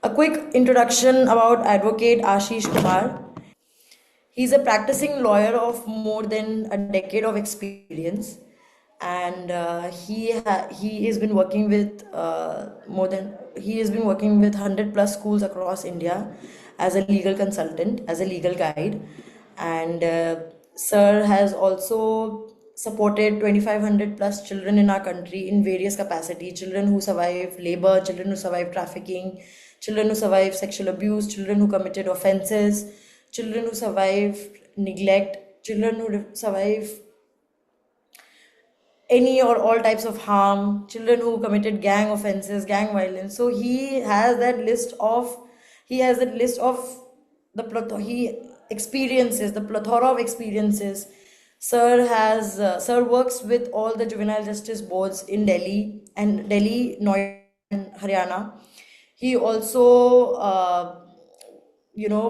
A quick introduction about Advocate Ashish Kumar. He's a practicing lawyer of more than a decade of experience, and he has been working with he has been working with 100 plus schools across India as a legal consultant, as a legal guide, and Sir has also supported 2,500 plus children in our country in various capacity: children who survive labor, children who survive trafficking, children who survive sexual abuse, children who committed offenses, children who survive neglect, children who survive any or all types of harm, children who committed gang offenses, gang violence. So he has a list of he experiences, the plethora of experiences. Sir works with all the juvenile justice boards in Delhi, Noida, and Haryana. He also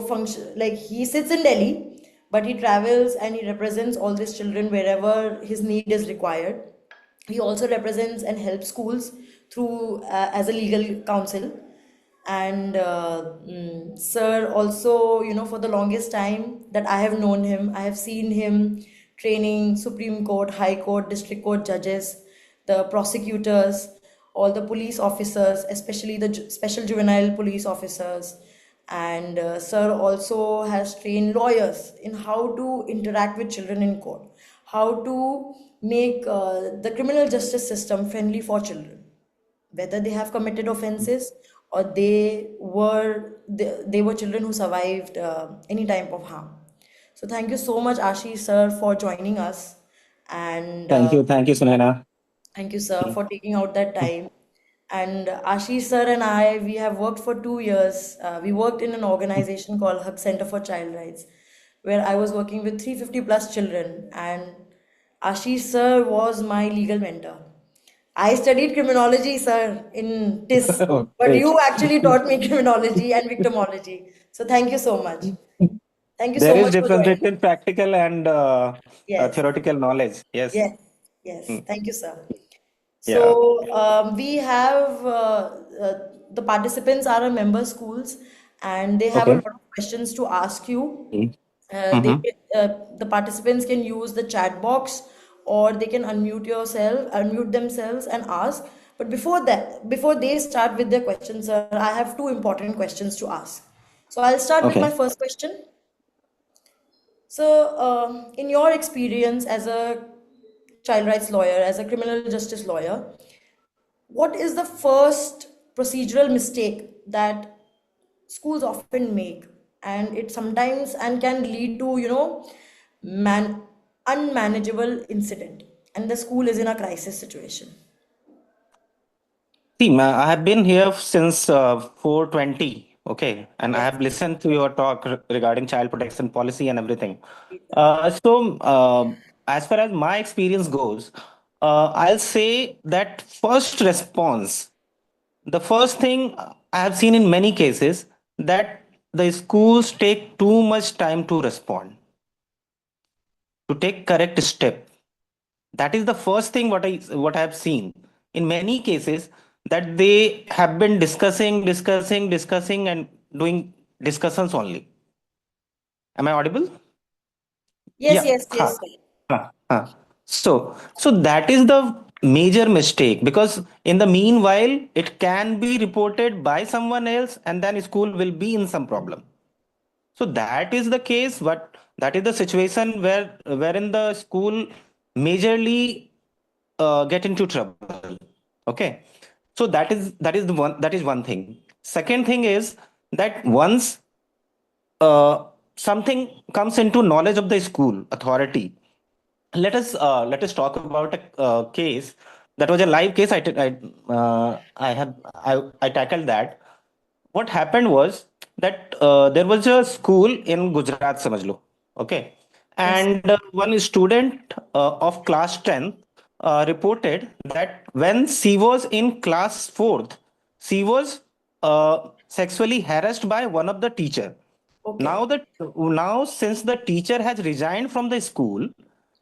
function like he sits in Delhi, but he travels and he represents all these children wherever his need is required. He also represents and helps schools through as a legal counsel. And Sir also, for the longest time that I have known him, I have seen him training Supreme Court, High Court, District Court judges, the prosecutors, all the police officers, especially the special juvenile police officers. And Sir also has trained lawyers in how to interact with children in court, how to make the criminal justice system friendly for children, whether they have committed offenses or they were children who survived any type of harm. So thank you so much, Ashish sir, for joining us, and Thank you, Sunaina. thank you, sir, for taking out that time. And Ashish sir and I, we have worked for 2 years. We worked in an organization called Hub Center for Child Rights, where I was working with 350 plus children. And Ashish sir was my legal mentor. I studied criminology, sir, in TIS, Oh, but great. you actually taught me criminology and victimology. So thank you so much. Thank you There so is much for difference joining. between practical and Yes, theoretical knowledge. Yes. yes, yes. Mm. Thank you, sir. Yeah. So we have the participants are a member schools, and they have a Okay. lot of questions to ask you. Mm-hmm. The participants can use the chat box, or they can unmute themselves and ask. But before they start with their questions, sir, I have two important questions to ask. So I'll start with my Okay. first question. So, in your experience as a child rights lawyer, as a criminal justice lawyer, what is the first procedural mistake that schools often make, and it sometimes and can lead to man unmanageable incident, and the school is in a crisis situation? See, I have been here since 420. Okay. And I Yes. have listened to your talk regarding child protection policy and everything. Sir. As far as my experience goes, I'll say that first response, the first thing I have seen in many cases, that the schools take too much time to respond, to take correct step. That is the first thing what I have seen in many cases, that they have been discussing and doing discussions only. Am I audible? Yes, Yeah. yes, Huh. yes, sir. Huh. So that is the major mistake, because in the meanwhile it can be reported by someone else and then school will be in some problem. So that is the case, but that is the situation wherein the school majorly get into trouble. Okay. So that is one thing. Second thing is that once something comes into knowledge of the school authority, let us talk about a case that was a live case. I tackled that. What happened was that there was a school in Gujarat, samajh lo, okay, Yes. and one student of class 10 reported that when she was in class 4th, she was sexually harassed by one of the teacher. Okay. Now since the teacher has resigned from the school,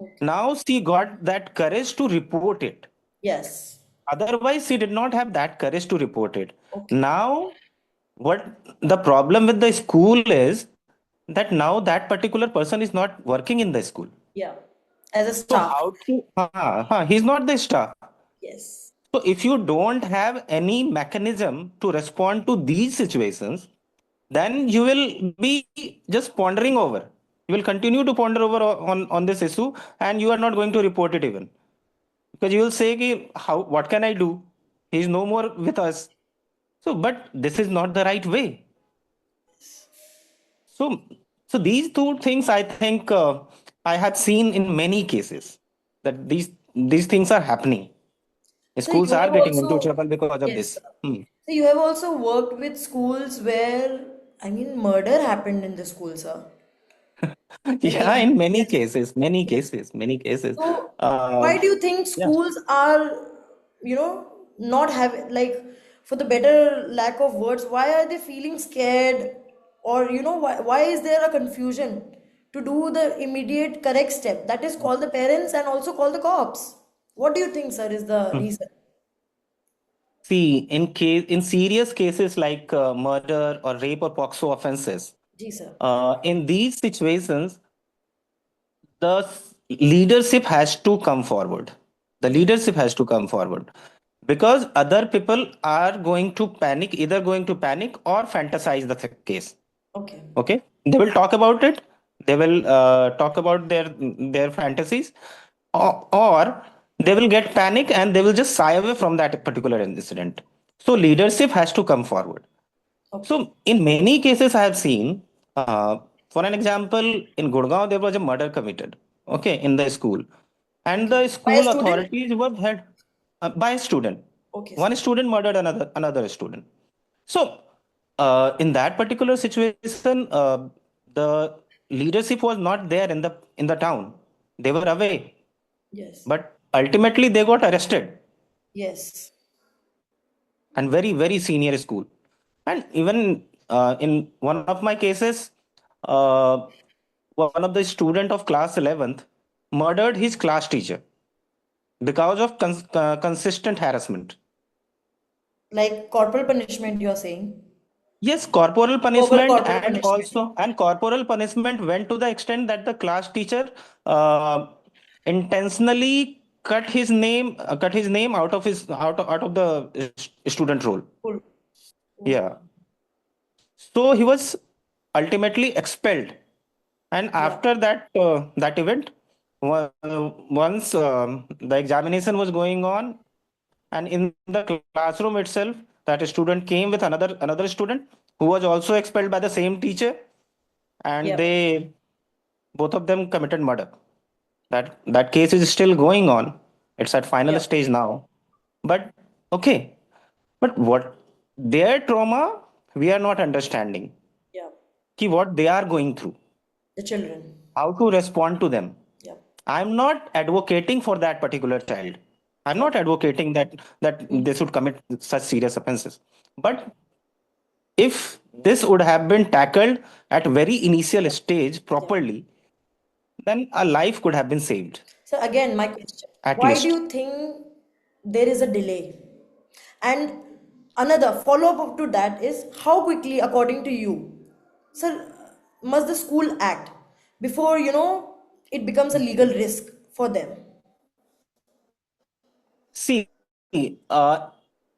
Okay. now she got that courage to report it. Yes. Otherwise, she did not have that courage to report it. Okay. Now, what the problem with the school is that now that particular person is not working in the school. Yeah. As a So staff. how to, he's not the star. Yes. So if you don't have any mechanism to respond to these situations, then you will be just pondering over. You will continue to ponder over on this issue, and you are not going to report it even, because you will say, "Ki, how, what can I do? He is no more with us." So, but this is not the right way. So, so these two things, I think, I have seen in many cases that these things are happening. So Schools you are have getting into also, trouble because of yes, this. sir. Hmm. So you have also worked with schools where, I mean, murder happened in the school, sir. Yeah, Like, in many yes, cases, many yes. cases, many cases. So why Um, do you think yeah. schools are, not having, like, for the better lack of words, why are they feeling scared? Or, why is there a confusion to do the immediate correct step? That is call the parents and also call the cops. What do you think, sir, is the Hmm. reason? See, in serious cases like murder or rape or POXO offenses, Ji, sir. in these situations, the leadership has to come forward. The Yes. leadership has to come forward, because other people are going to panic, either going to panic or fantasize the case. Okay. Okay, they will talk about it. They will talk about their fantasies, or they will get panic and they will just shy away from that particular incident. So leadership has to come forward. Okay. So in many cases, I have seen, for an example, in Gurgaon, there was a murder committed, okay, in the school. And Okay. the By a school student? authorities were held by a student. Okay, sir. One student murdered another student. So in that particular situation, the leadership was not there in the town. They were away, Yes. but ultimately they got arrested, Yes. and very senior school. And even in one of my cases, one of the student of class 11th murdered his class teacher because of consistent harassment. Like corporal punishment, you're saying? Yes, corporal Verbal punishment, corporal and punishment. also and corporal punishment went to the extent that the class teacher uh, intentionally cut his name out of the student roll. Cool. Oh. Yeah, so he was ultimately expelled. And Yeah. after that event, once the examination was going on, and in the classroom itself, that student came with another student who was also expelled by the same teacher, and Yep. they both of them committed murder. That case is still going on. It's at final Yep. stage now. But okay, but what their trauma, we are not understanding. Yep. Ki what they are going through, The children. how to respond to them. Yep. I'm not advocating for that particular child. I'm not Yep. advocating that they should commit such serious offenses. But if this would have been tackled at very initial Yep. stage Yep. properly, then a life could have been saved, So again, my question, at why do least. you think there is a delay? And another follow-up to that is how quickly, according to you, sir, must the school act before, it becomes a legal risk for them? See,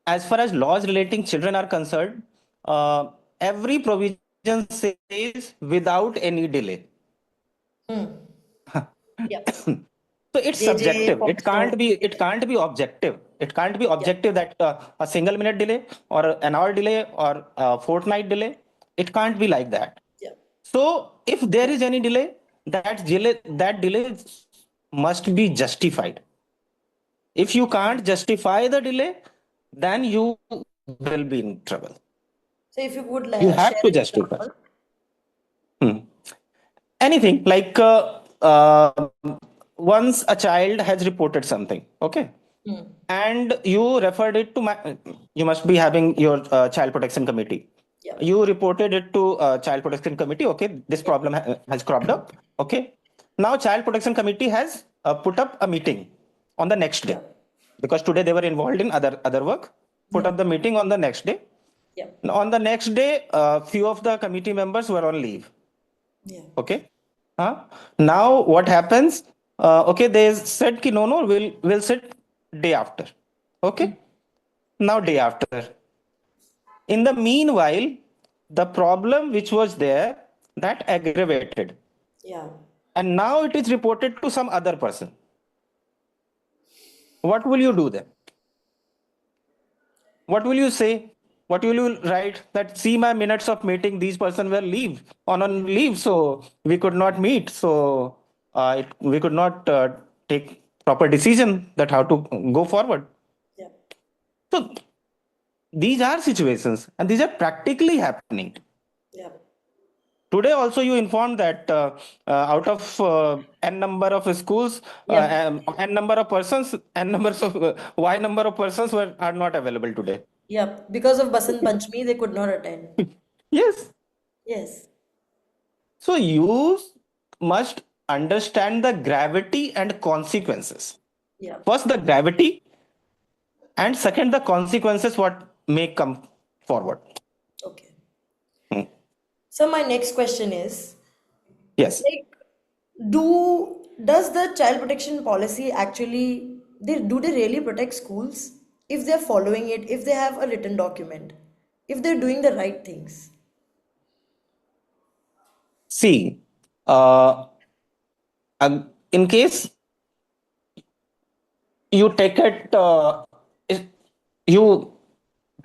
as far as laws relating children are concerned, every provision says without any delay. Yep. So it's JJ, subjective. Foxtrot. It can't be objective. It can't be Yep. objective that a single minute delay or an hour delay or a fortnight delay. It can't be like that. Yep. So if there Yep. is any delay, that delay must be justified. If you can't justify the delay, then you will be in trouble. So if you could You have to share an justify. example. Hmm. Anything like once a child has reported something, okay, and you referred it to you must be having your child protection committee. Yep. You reported it to child protection committee. Okay, this Yep. problem has cropped up. Okay, now child protection committee has put up a meeting on the next day, Yep. because today they were involved in other work. Put Yep. up the meeting on the next day, Yeah. On the next day, few of the committee members were on leave. Yeah. Okay. Huh? Now what happens? Okay, they said ki no, no, we'll sit day after. Okay. Now day after. In the meanwhile, the problem which was there that aggravated, Yeah. and now it is reported to some other person. What will you do then? What will you say? What will you write? That see my minutes of meeting, these person were leave on leave, so we could not meet. So we could not take proper decision that how to go forward. Yeah. So these are situations, and these are practically happening. Yeah. Today also you informed that out of n number of schools, Yep. n number of persons, n numbers of y number of persons are not available today. Yep. Because of Basant Panchami, they could not attend. Yes. Yes. So you must understand the gravity and consequences. Yeah. First, the gravity, and second, the consequences what may come forward. Okay. Hmm. So my next question is, Yes. like, does the child protection policy actually they really protect schools if they're following it, if they have a written document, if they're doing the right things? See, in case you take it, you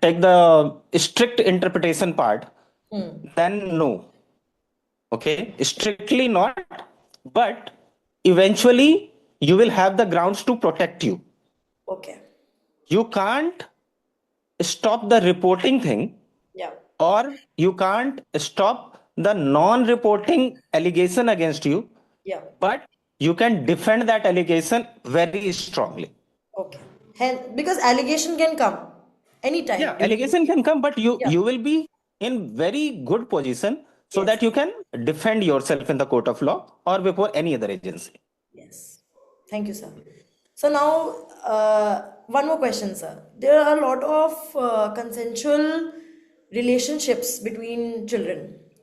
take the strict interpretation part, then no. Okay, strictly not, but eventually you will have the grounds to protect you. Okay. You can't stop the reporting thing, Yeah. or you can't stop the non-reporting allegation against you, Yeah. but you can defend that allegation very strongly. Okay. Because allegation can come Yeah, anytime during. allegation can come, but you Yeah. you will be in very good position so Yes. that you can defend yourself in the court of law or before any other agency. Yes. Thank you, sir. So now, one more question, sir. There are a lot of consensual relationships between children,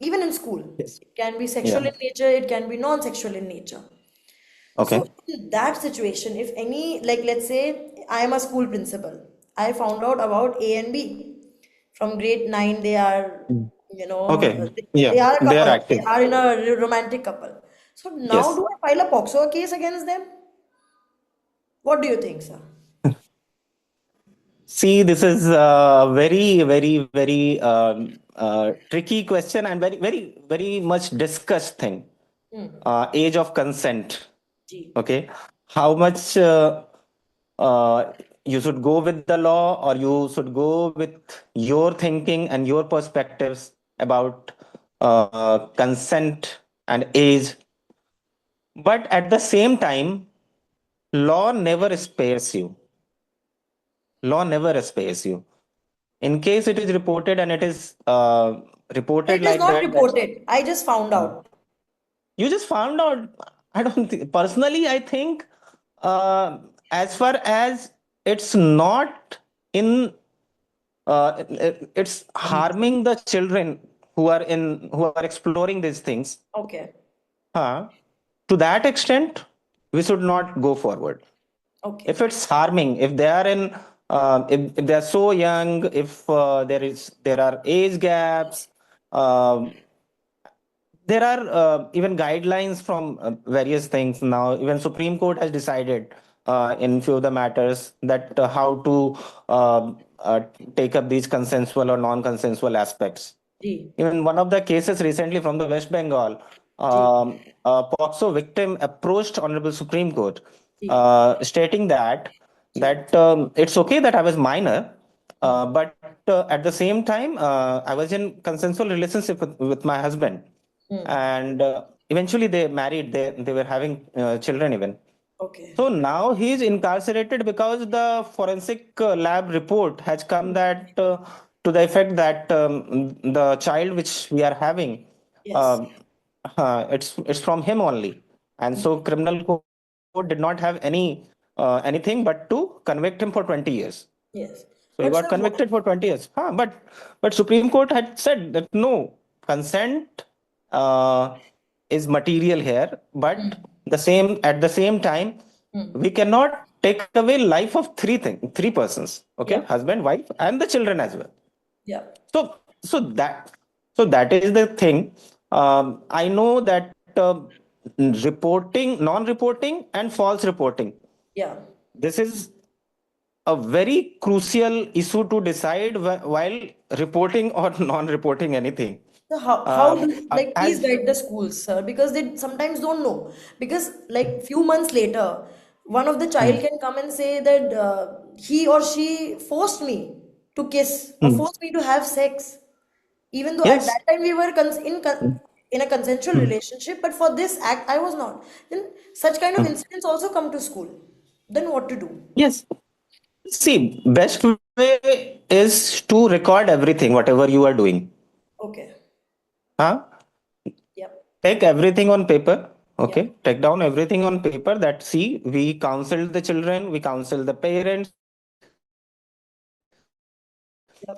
even in school. Yes. It can be sexual Yeah. in nature, it can be non-sexual in nature. So Okay. in that situation, if any, like let's say I am a school principal, I found out about A and B. From grade 9, they are, Mm. they, Okay. Yeah. they are a They are couple. They active. are in a romantic couple. So now Yes. do I file a POXO case against them? What do you think, sir? See, this is a very, very, very tricky question and very, very, very much discussed thing. Age of consent. Gee. Okay. How much you should go with the law, or you should go with your thinking and your perspectives about consent and age. But at the same time, law never spares you. Law never spares you. In case it is reported and it is reported It is like not that, that reported. I just found out. you just found out. I don't think, personally, I think as far as it's not in it's harming the children who are exploring these things, Okay. to that extent we should not go forward. Okay. If it's harming, if they are in if they are so young, if there are age gaps, um, there are even guidelines from various things. Now even Supreme Court has decided in few of the matters that how to take up these consensual or non-consensual aspects. Gee. Even one of the cases recently from the West Bengal, Gee. a POXO victim approached Honorable Supreme Court, Gee. stating Gee. it's okay that I was minor, but at the same time I was in consensual relationship with my husband, and eventually they married. They were having children even. Okay. So now he is incarcerated because the forensic lab report has come that to the effect that the child which we are having, Yes. um, it's from him only, and so criminal court did not have anything but to convict him for 20 years. Yes. So he But got sir, what? convicted for 20 years. Huh, but Supreme Court had said that no, consent uh, is material here, but the same time, we cannot take away life of three persons, okay, Yeah, husband, wife, and the children as well. yeah, So so that so that is the thing. I know that non-reporting, and false reporting. yeah. This is a very crucial issue to decide while reporting or non-reporting anything. So how do, like, please As guide the schools, sir, because they sometimes don't know. Because like few months later, one of the child Hmm. can come and say that he or she forced me to kiss or Hmm. forced me to have sex, even though at Yes. that time we were Hmm. in a consensual Hmm. relationship, but for this act I was not. Then such kind of Hmm. incidents also come to school. Then what to do? Yes. See, best way is to record everything, whatever you are doing. Okay. Huh? Yep. Take everything on paper. Yep. Okay. Take down everything on paper that see, we counsel the children, we counsel the parents,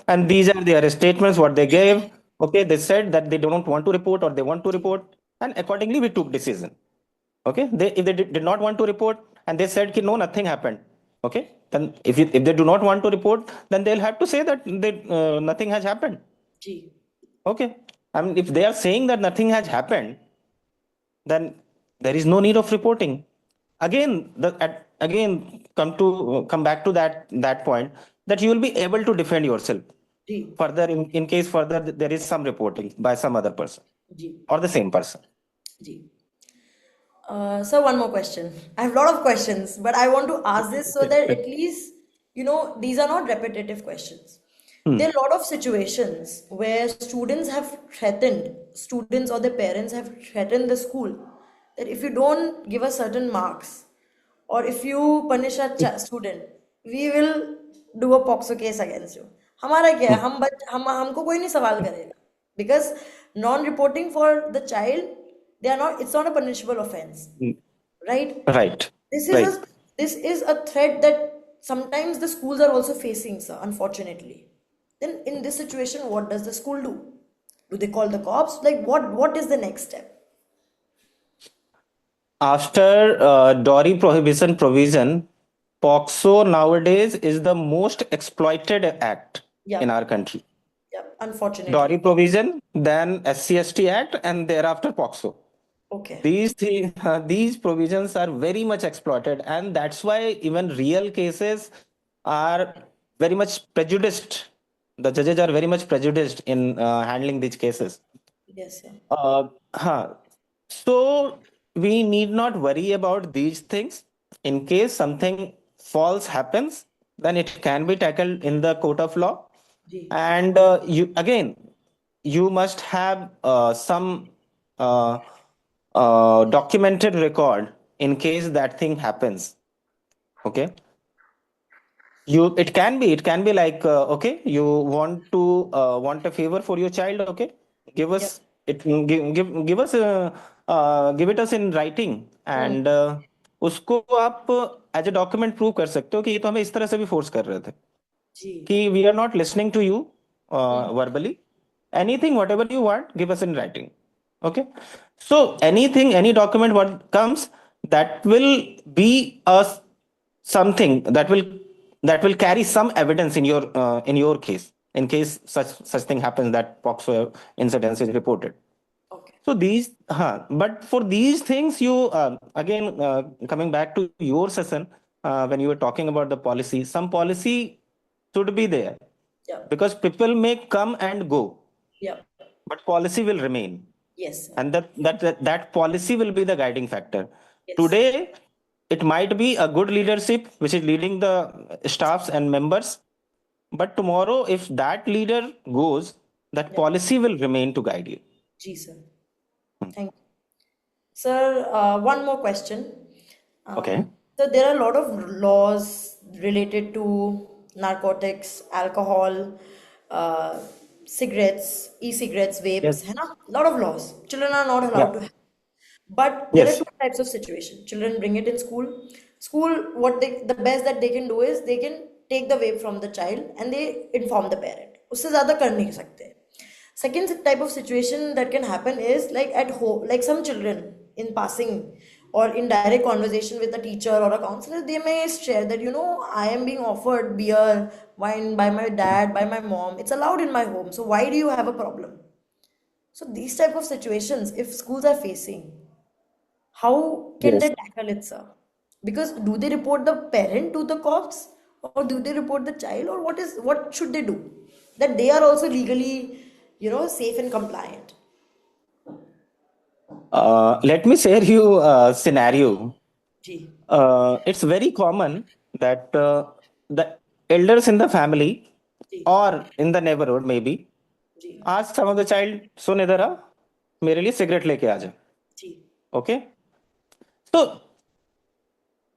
and these are their statements, what they gave. Okay. They said that they don't want to report or they want to report, and accordingly we took decision. Okay, if they did not want to report and they said ki no, nothing happened, okay, then if they do not want to report, then they'll have to say that nothing has happened. G. Okay, I mean, if they are saying that nothing has happened, then there is no need of reporting. Again, come back to that point, that you will be able to defend yourself G. further in case further there is some reporting by some other person G. or the same person. G. So one more question. I have a lot of questions, but I want to ask this so that at least, these are not repetitive questions. There are Hmm. a lot of situations where students or their parents have threatened the school that if you don't give us certain marks or if you punish a student, we will do a POXO case against you. हमारा क्या है? हम हमको कोई नहीं सवाल करेगा because non-reporting for the child, they are not, it's not a punishable offense, Hmm. right? Right. this is a Right. this is a threat that sometimes the schools are also facing, sir, unfortunately. Then in this situation, what does the school do? Do they call the cops? Like what is the next step? After Dowry prohibition provision, POXO nowadays is the most exploited act in Yep. our country. Yep, unfortunately. Dowry provision, then SC/ST Act, and thereafter POXO. Okay. These provisions are very much exploited, and that's why even real cases are very much prejudiced. The judges are very much prejudiced in handling these cases. Yes, sir. Huh. So we need not worry about these things. In case something false happens, then it can be tackled in the court of law. Ji. And you must have some uh, documented record in case that thing happens. Okay, it can be like okay, you want a favor for your child. Okay, give us Yep. it, give us give it us in writing, Hmm. and उसको आप as a document prove कर सकते हो कि ये तो हमें इस तरह से भी फोर्स कर रहे थे Ji. कि we are not listening to you Hmm. verbally. Anything whatever you want, give us in writing. Okay, so anything, any document what comes, that will be a something that will carry some evidence in your case, in case such thing happens, that POXO incidence is reported. Okay. So but for these things, you again coming back to your session, when you were talking about the policy, some policy should be there, Yep. because people may come and go, Yep. but policy will remain, Yes, sir. and that policy will be the guiding factor. Yes. Today it might be a good leadership which is leading the staffs and members, but tomorrow if that leader goes, that Yep. policy will remain to guide you. Ji, sir. Thank you. Sir, one more question. Okay. So there are a lot of laws related to narcotics, alcohol, uh, cigarettes, e-cigarettes, Yes. vapes, है ना? Lot of laws. Children are not Yeah. allowed to have. But there are Yes. two types of situation. Children bring it in school. School, the best that they can do is they can take the vape from the child and they inform the parent. उससे ज़्यादा कर नहीं सकते. Second type of situation that can happen is like at home, like some children in passing or in direct conversation with a teacher or a counselor, they may share that, you know, I am being offered beer, wine by my dad, by my mom. It's allowed in my home. So why do you have a problem? So these type of situations, if schools are facing, how can they Yes. tackle it, sir? Because do they report the parent to the cops or do they report the child, or what should they do that they are also legally, you know, safe and compliant? Let me share you a scenario. Ji, It's very common that the elders in the family ji, or in the neighborhood maybe ji, ask some of the child, सुन इधर आ, मेरे लिए cigarette लेके आ जा. ji. Okay, so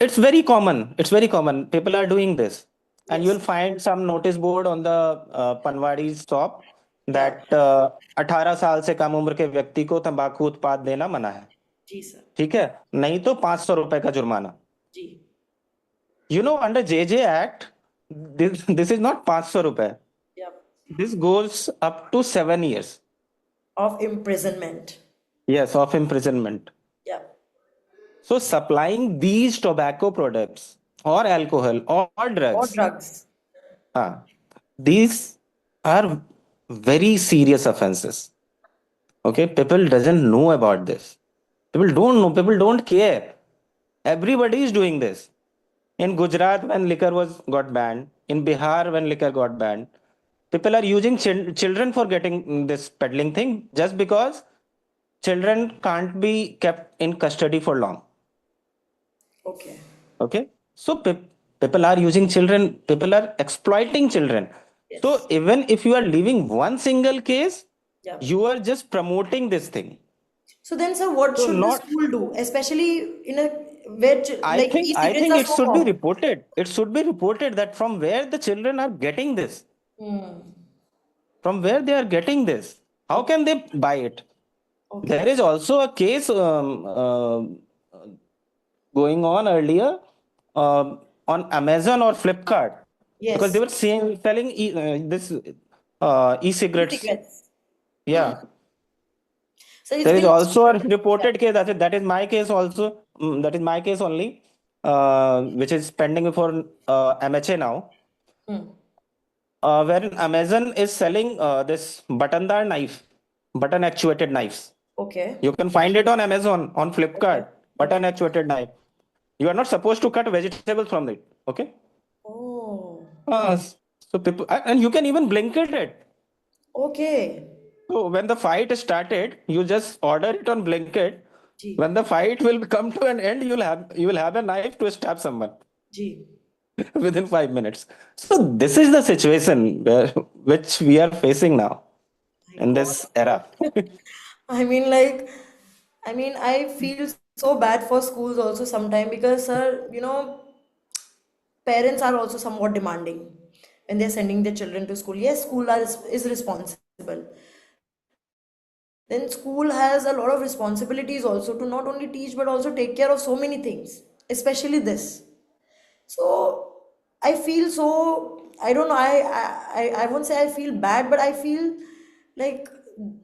it's very common. It's very common. People are doing this, and you'll Yes. find some notice board on the Panwadi's shop Yeah. that 18 साल से कम उम्र के व्यक्ति को तंबाकू उत्पाद देना मना है. Ji, sir. ठीक है, नहीं तो 500 रुपए का जुर्माना. Ji. Under JJ Act, this is not 500 rupees. Yeah. This goes up to 7 years. Of imprisonment. Yes, of imprisonment. Yeah. So supplying these tobacco products or alcohol or Or drugs, drugs. these are very serious offenses. Okay, people doesn't know about this. People don't know. People don't care. Everybody is doing this. In Gujarat, when liquor was got banned, in Bihar, when liquor got banned, people are using children for getting this peddling thing just because children can't be kept in custody for long. Okay. Okay, so people are using children, people are exploiting children. So Yes. even if you are leaving one single case, Yeah. you are just promoting this thing. So then, sir, what So should the not, school do, especially in a where I like think I e-cigarettes think are it so should be common? reported. It should be reported that from where the children are getting this, Hmm. from where they are getting this. How Okay. can they buy it? There Okay. is also a case going on earlier on Amazon or Flipkart because they Yes. were selling this e-cigarettes. E-cigarettes. Hmm. Yeah, So it's there is been also a yeah. reported case. That is my case also. That is my case only, which is pending before MHA now, Hmm. wherein Amazon is selling this buttondar knife, button actuated knives. Okay. You can find it on Amazon, on Okay. Flipkart, button Okay. actuated knife. You are not supposed to cut vegetables from it. Okay. Oh. So people, and you can even blanket it. Okay. So when the fight started, you just order it on blanket. Ji. When the fight will come to an end, you will have a knife to stab someone Ji. within 5 minutes. So this is the situation which we are facing now My in God. this era. I mean, like, I mean, I feel so bad for schools also sometimes because, sir, you know, parents are also somewhat demanding when they're sending their children to school. Yes, is responsible. Then school has a lot of responsibilities also to not only teach but also take care of so many things, especially this. So I feel so, I don't know, I won't say I feel bad, but I feel like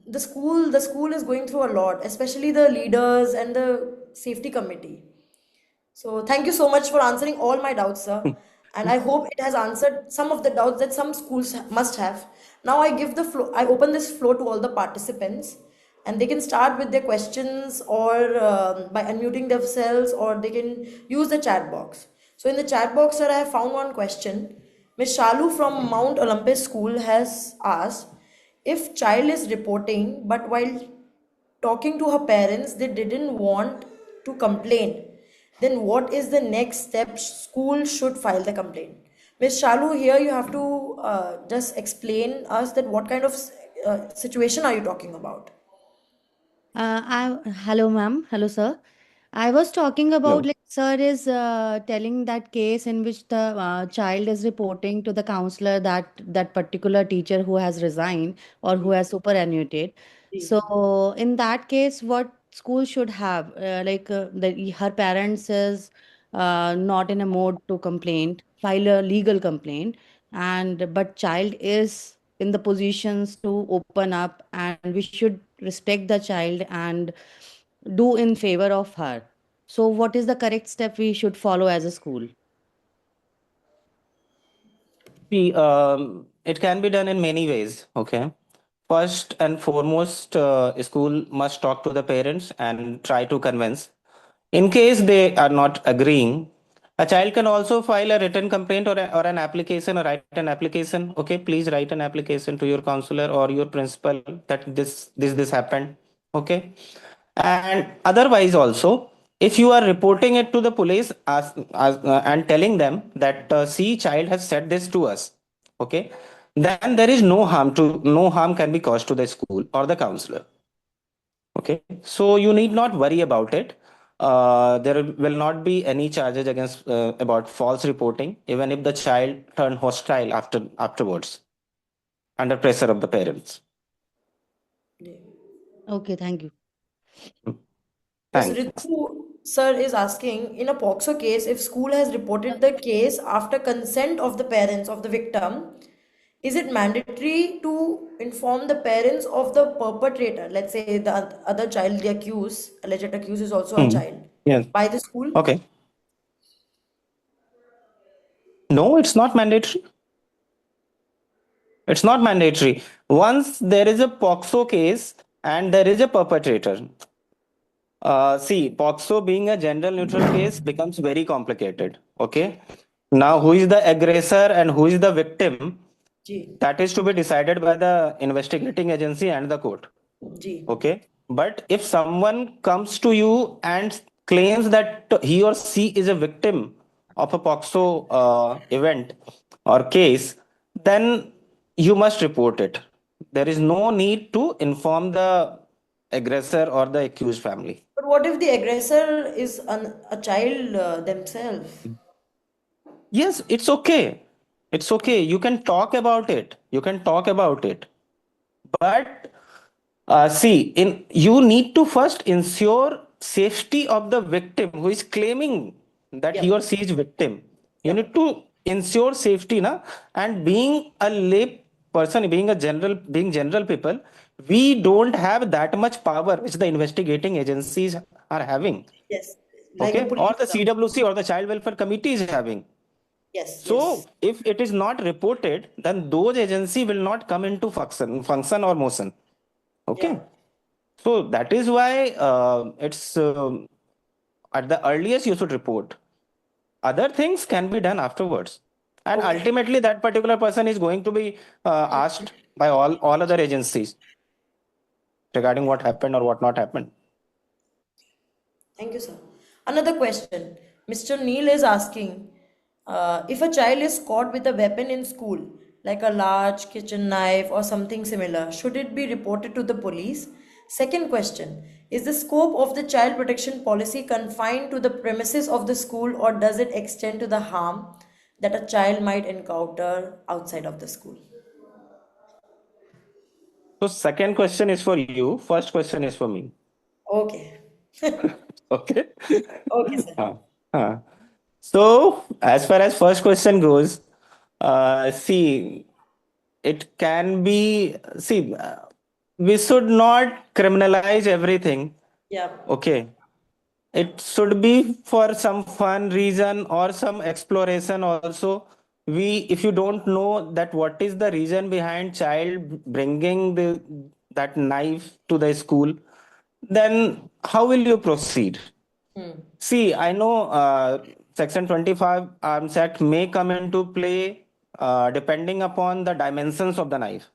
the school is going through a lot, especially the leaders and the safety committee. So thank you so much for answering all my doubts, sir. And I hope it has answered some of the doubts that some schools must have. Now I give the floor, I open this floor to all the participants, and they can start with their questions or by unmuting themselves, or they can use the chat box. So in the chat box, sir, I have found one question. Ms. Shalu from Mount Olympus School has asked if child is reporting, but while talking to her parents they didn't want to complain, then what is the next step? School should file the complaint. Miss Shalu, here you have to just explain us that what kind of situation are you talking about? Hello, ma'am. Hello, sir. I was talking about Hello. like sir is telling that case in which the child is reporting to the counselor that that particular teacher who has resigned or who Ji, has superannuated. ji. So in that case, what school should have like that her parents is not in a mode to complain. file a legal complaint, and but child is in the positions to open up, and we should respect the child and do in favor of her. So what is the correct step we should follow as a school? See, it can be done in many ways. Okay. First and foremost, school must talk to the parents and try to convince. In case they are not agreeing, a child can also file a written complaint or an application or write an application. Okay, please write an application to your counselor or your principal that this happened. Okay. And otherwise also, if you are reporting it to the police and telling them that see child has said this to us, okay, then there is no harm can be caused to the school or the counselor. Okay, so you need not worry about it. There will not be any charges against about false reporting, even if the child turn hostile afterwards under pressure of the parents. Okay, thank you. Yes, Thanks. Ritu sir is asking, in a POXO case, if school has reported the case after consent of the parents of the victim, is it mandatory to inform the parents of the perpetrator? Let's say the other child, the accused, alleged accused is also a Hmm. child, Yes. by the school? Okay. No, it's not mandatory. It's not mandatory. Once there is a POXO case and there is a perpetrator, see, POXO being a gender neutral case becomes very complicated. Okay. Now, who is the aggressor and who is the victim? Ji, That is to be decided by the investigating agency and the court. ji. Okay. But if someone comes to you and claims that he or she is a victim of a POXO event or case, then you must report it. There is no need to inform the aggressor or the accused family. But what if the aggressor is a child themselves? Yes, it's okay. It's okay. You can talk about it. You can talk about it. But see, in you need to first ensure safety of the victim who is claiming that he or Yep, she is victim. You need yep. to ensure safety, na. And being a lay person, being general people, we don't have that much power which the investigating agencies are having. Yes, like the Okay, or police. the CWC or the Child Welfare Committee is having. Yes, So yes. if it is not reported, then those agency will not come into function or motion. Yeah. Okay. So that is why it's at the earliest you should report. Other things can be done afterwards, and Okay. ultimately that particular person is going to be asked by all other agencies regarding what happened or what not happened. Thank you, sir. Another question. Mr. Neil is asking, if a child is caught with a weapon in school, like a large kitchen knife or something similar, should it be reported to the police? Second question, is the scope of the child protection policy confined to the premises of the school, or does it extend to the harm that a child might encounter outside of the school? So second question is for you. First question is for me. Okay. Okay. Okay, sir. Huh. Huh. So as far as first question goes, see, it can be see we should not criminalize everything. Yeah. Okay, it should be for some fun reason or some exploration also. We if you don't know that what is the reason behind child bringing that knife to the school, then how will you proceed? See, I know Section 25 Arms Act may come into play depending upon the dimensions of the knife.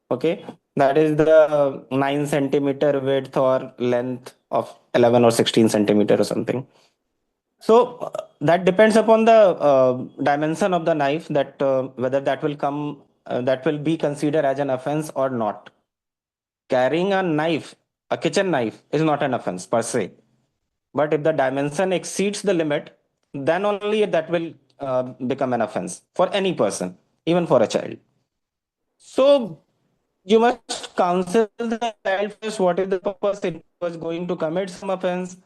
Okay, that is the 9 centimeter width or length of 11 or 16 centimeter or something. So that depends upon the dimension of the knife that whether that will be considered as an offense or not. Carrying a knife, a kitchen knife, is not an offense per se. But if the dimension exceeds the limit, then only that will become an offense for any person, even for a child. So you must counsel the child first what is the purpose. If he was going to commit some offense,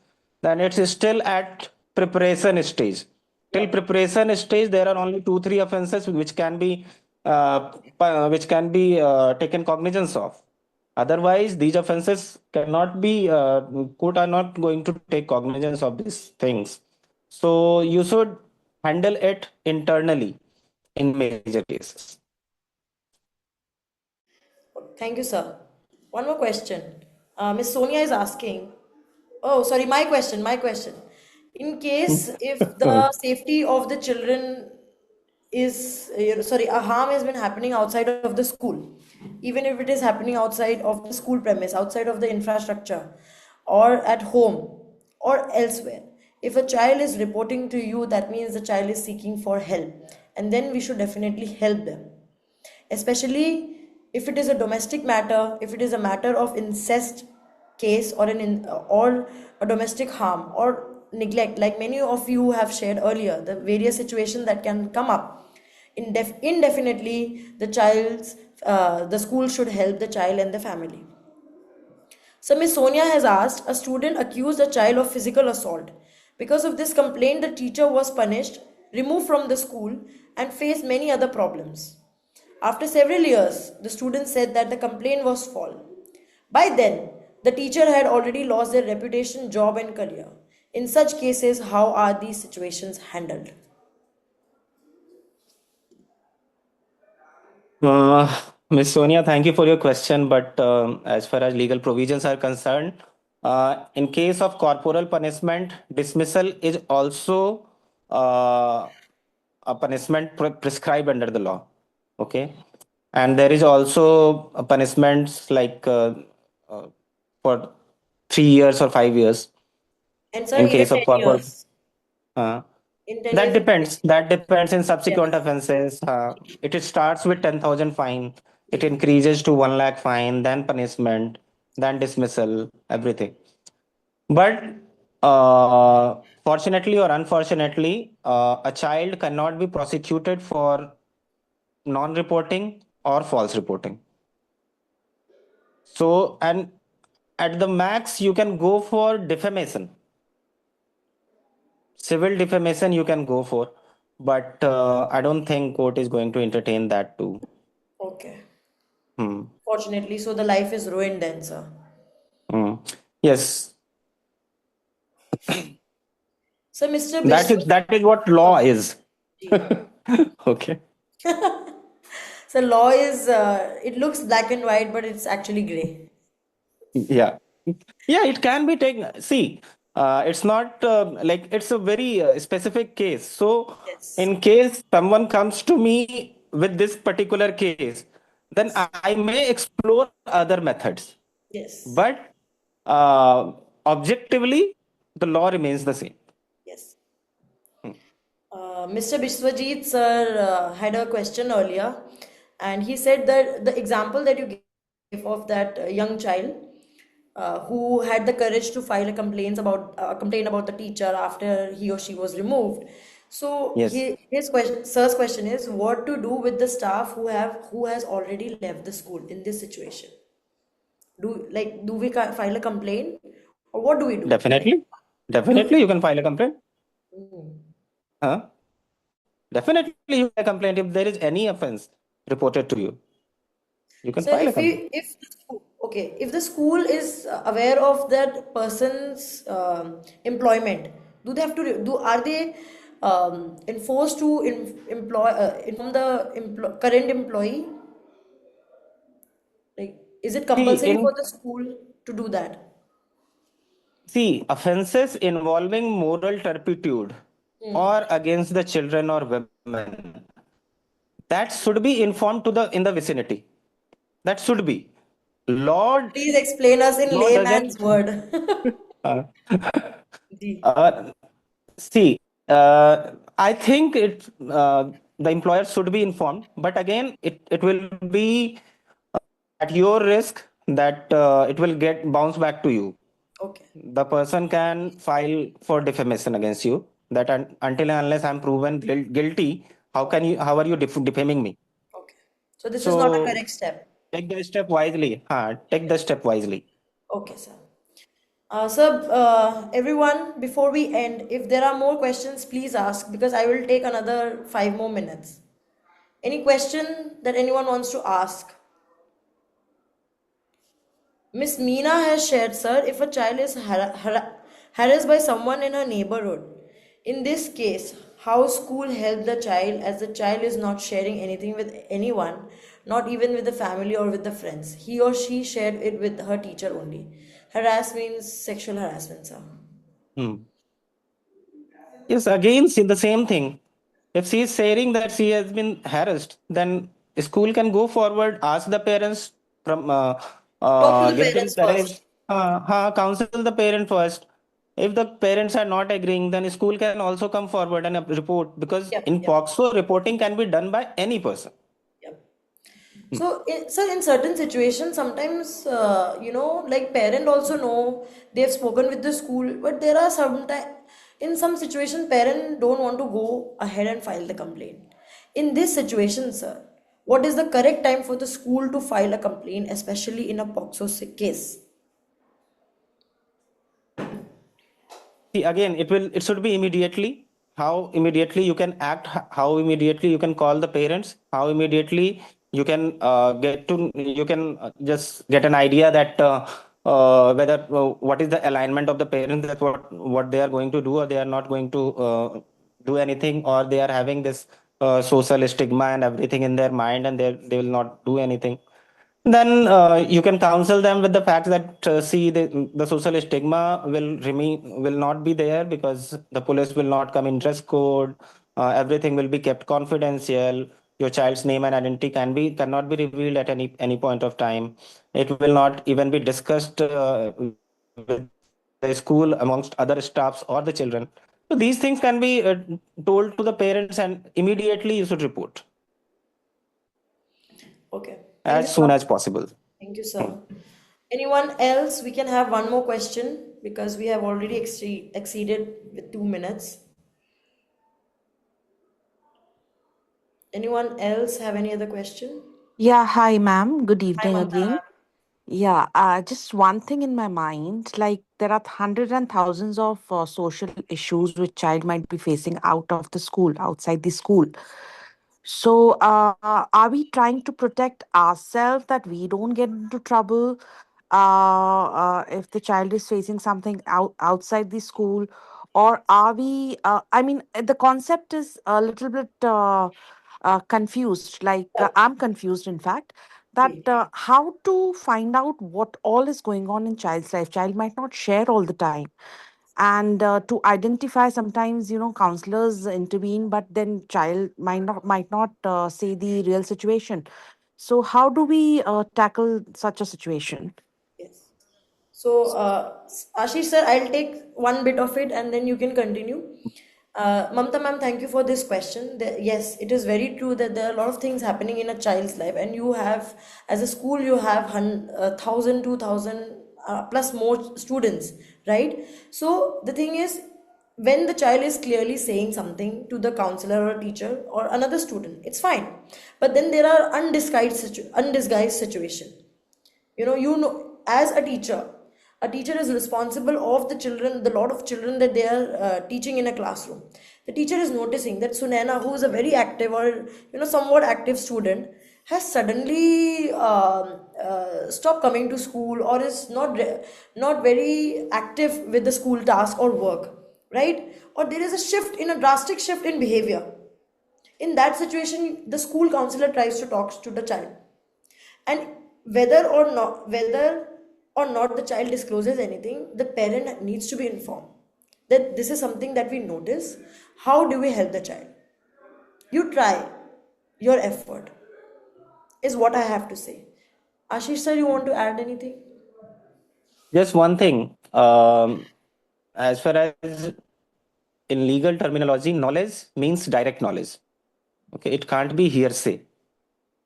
then it's still at preparation stage. till Yep. preparation stage, there are only two, three offenses which can be taken cognizance of. Otherwise, these offenses cannot be court are not going to take cognizance of these things. So you should handle it internally in major cases. Thank you, sir. One more question. Miss Sonia is asking. Oh, sorry, my question. In case if the safety of the children is, sorry, a harm has been happening outside of the school, even if it is happening outside of the school premise, outside of the infrastructure, or at home, or elsewhere. If a child is reporting to you, that means the child is seeking for help, and then we should definitely help them, especially if it is a domestic matter, if it is a matter of incest case, or or a domestic harm or neglect, like many of you have shared earlier, the various situations that can come up. Indefinitely, the school should help the child and the family. So Miss Sonia has asked, a student accused a child of physical assault. Because of this complaint, the teacher was punished, removed from the school, and faced many other problems. After several years, the student said that the complaint was false. By then, the teacher had already lost their reputation, job, and career. In such cases, how are these situations handled? Uh, Ms. Sonia, thank you for your question. But as far as legal provisions are concerned, in case of corporal punishment, dismissal is also a punishment prescribed under the law. Okay. And there is also a punishments like uh, for 3 years or 5 years And sir, in even case of 10 corporal. years. Uh, In 10 that years, depends. That depends in subsequent yes, offenses. It starts with 10,000 fine. It increases to 1 lakh fine, then punishment, then dismissal, everything. But fortunately or unfortunately, a child cannot be prosecuted for non-reporting or false reporting. So, and at the max, you can go for defamation. Civil defamation you can go for, but I don't think court is going to entertain that too. okay. Hmm. Fortunately, so the life is ruined then, sir. Hmm. Yes, So, Mr. that is what law is. Biswaji, Okay. so law is, it looks black and white, but it's actually gray. Yeah. Yeah, it can be taken. See, it's not like it's a very specific case. So, Yes, in case someone comes to me with this particular case, then I may explore other methods. yes, But uh, objectively, the law remains the same. yes. Mr. Biswajit sir had a question earlier, and he said that the example that you gave of that young child who had the courage to file a complaint about the teacher after he or she was removed. So Yes, his question, sir's question is, what to do with the staff who has already left the school in this situation? Do we file a complaint, or what do we do? definitely. Definitely, you can file a complaint. Huh? Definitely, you can file a complaint if there is any offense reported to you. You can So file a complaint. if the school is aware of that person's employment, do they have to are they enforced to inform the current employee? Like, is it See, compulsory for in the school to do that? see offenses involving moral turpitude or against the children or women, that should be informed to the in the vicinity. That should be. Law Please explain us in law layman's doesn't. word. Uh, Ji. uh, See, I think the employer should be informed, but again, it will be at your risk that it will get bounced back to you. Okay, The person can file for defamation against you. That until and unless I'm proven guilty, how are you defaming me? okay. So this is not a So correct step. take the step wisely. Take the step wisely. Okay, sir. Sir, everyone, before we end, if there are more questions, please ask because I will take another 5 more minutes. Any question that anyone wants to ask? Miss Meena has shared, sir, if a child is harassed by someone in her neighborhood, in this case, how school help the child as the child is not sharing anything with anyone, not even with the family or with the friends. He or she shared it with her teacher only. Harass means sexual harassment, sir. Hmm. Yes, again, see the same thing. If she is saying that she has been harassed, then school can go forward, ask the parents from, Talk to the give them parents courage, first. counsel the parent first. If the parents are not agreeing, then school can also come forward and report, because Yep, in yep, POXO, reporting can be done by any person. yep. So, in certain situations, sometimes, like parent also know they've spoken with the school, but there are sometimes, in some situation, parent don't want to go ahead and file the complaint. In this situation, sir, what is the correct time for the school to file a complaint, especially in a POXO case? See, again, it should be immediately. How immediately you can act, how immediately you can call the parents, how immediately you can you can just get an idea that whether what is the alignment of the parents, that what they are going to do, or they are not going to do anything, or they are having this social stigma and everything in their mind, and they will not do anything. Then you can counsel them with the fact that see, the social stigma will not be there, because the police will not come in dress code. Everything will be kept confidential. Your child's name and identity cannot be revealed at any point of time. It will not even be discussed with the school amongst other staffs or the children. So these things can be told to the parents, and immediately you should report Okay. Thank as you, soon sir. as possible. Thank you, sir. Anyone else? We can have one more question because we have already exceeded with 2 minutes. Anyone else have any other question? Yeah, hi, ma'am. Good Hi, evening Mamta again. ma'am. Yeah, just one thing in my mind, like there are hundreds and thousands of social issues which child might be facing out of the school, outside the school. So, are we trying to protect ourselves that we don't get into trouble? If the child is facing something outside the school, or are we? I mean, the concept is a little bit confused. Like I'm confused, in fact, that Okay. how to find out what all is going on in child's life. Child might not share all the time, and to identify, sometimes counselors intervene, but then child might not say the real situation. So how do we tackle such a situation? Yes. So, Ashish sir, I'll take one bit of it and then you can continue. Mamta ma'am, thank you for this question. Yes, it is very true that there are a lot of things happening in a child's life, and you have, as a school, you have 1,000, 2,000 plus more students, right? So the thing is, when the child is clearly saying something to the counselor or teacher or another student, it's fine. But then there are undisguised situation. As a teacher is responsible of the lot of children that they are teaching in a classroom. The teacher is noticing that Sunaina, who is a very active or somewhat active student, has suddenly stopped coming to school or is not very active with the school task or work, right? Or there is a drastic shift in behavior. In that situation, the school counselor tries to talk to the child, and whether or not the child discloses anything, the parent needs to be informed that this is something that we notice. How do we help the child? You try your effort, is what I have to say. Ashish sir, you want to add anything? Just one thing. As far as in legal terminology, knowledge means direct knowledge. Okay, it can't be hearsay.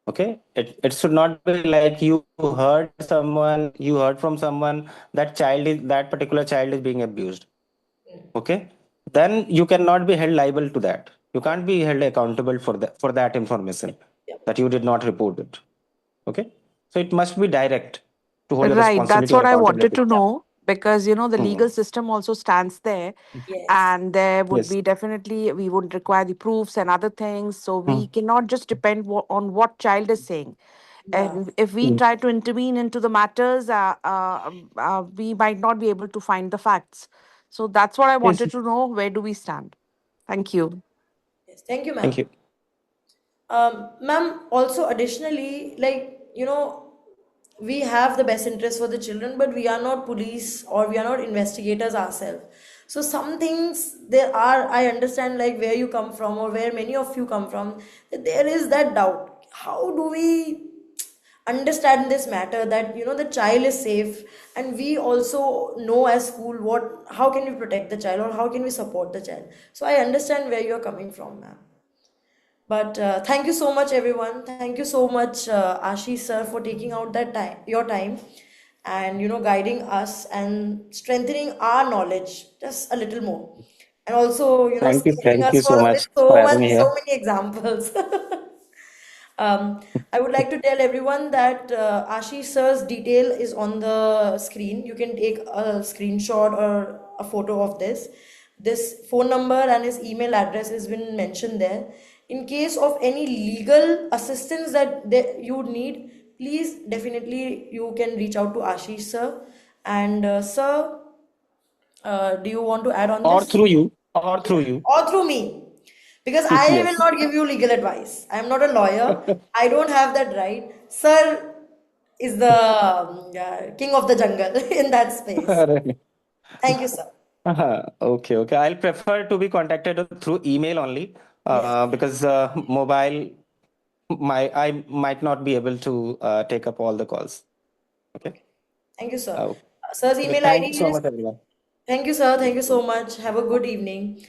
Okay, it should not be like you heard from someone that particular child is being abused. Okay, then you cannot be held liable to that. You Yep, can't be held accountable for that information yep, yep. that you did not report it. Okay, so it must be direct to hold your Right, that's responsibility or what I wanted accountability. to Yep. know. because the legal Mm. system also stands there, Yes. and there would Yes. be definitely, we would require the proofs and other things, so we Mm. cannot just depend on what child is saying. Yeah. And if we Mm. try to intervene into the matters, we might not be able to find the facts. So that's what I Yes. wanted to know. Where do we stand? Thank you. Yes. Thank you, Thank ma'am. you. Ma'am, also additionally, like, we have the best interest for the children, but we are not police or we are not investigators ourselves. So some things there are, I understand like where you come from or where many of you come from, that there is that doubt. How do we understand this matter that the child is safe, and we also know as school how can we protect the child or how can we support the child? So I understand where you're coming from, ma'am. But thank you so much, everyone. Thank you so much, Ashish sir, for taking out that time, your time, and guiding us and strengthening our knowledge just a little more, and also Thank you. scaring Thank us you so with much for having me so here. many examples. I would like to tell everyone that Ashish sir's detail is on the screen. You can take a screenshot or a photo of this. This phone number and his email address has been mentioned there. In case of any legal assistance that you need, please definitely you can reach out to Ashish sir. And sir, do you want to add on Or this? through you. Or Yeah, through you. or through me. Because I will Yes. not give you legal advice. I am not a lawyer. I don't have that right. Sir is the king of the jungle in that space. Really. Thank you, sir. Okay, okay. I'll prefer to be contacted through email only, Yes. because mobile, I might not be able to take up all the calls. Okay. Okay. Thank you, sir. Uh, Sir's okay. email Thank you ID so is. much, everyone. Thank you, sir. Thank you so much. Have a good evening.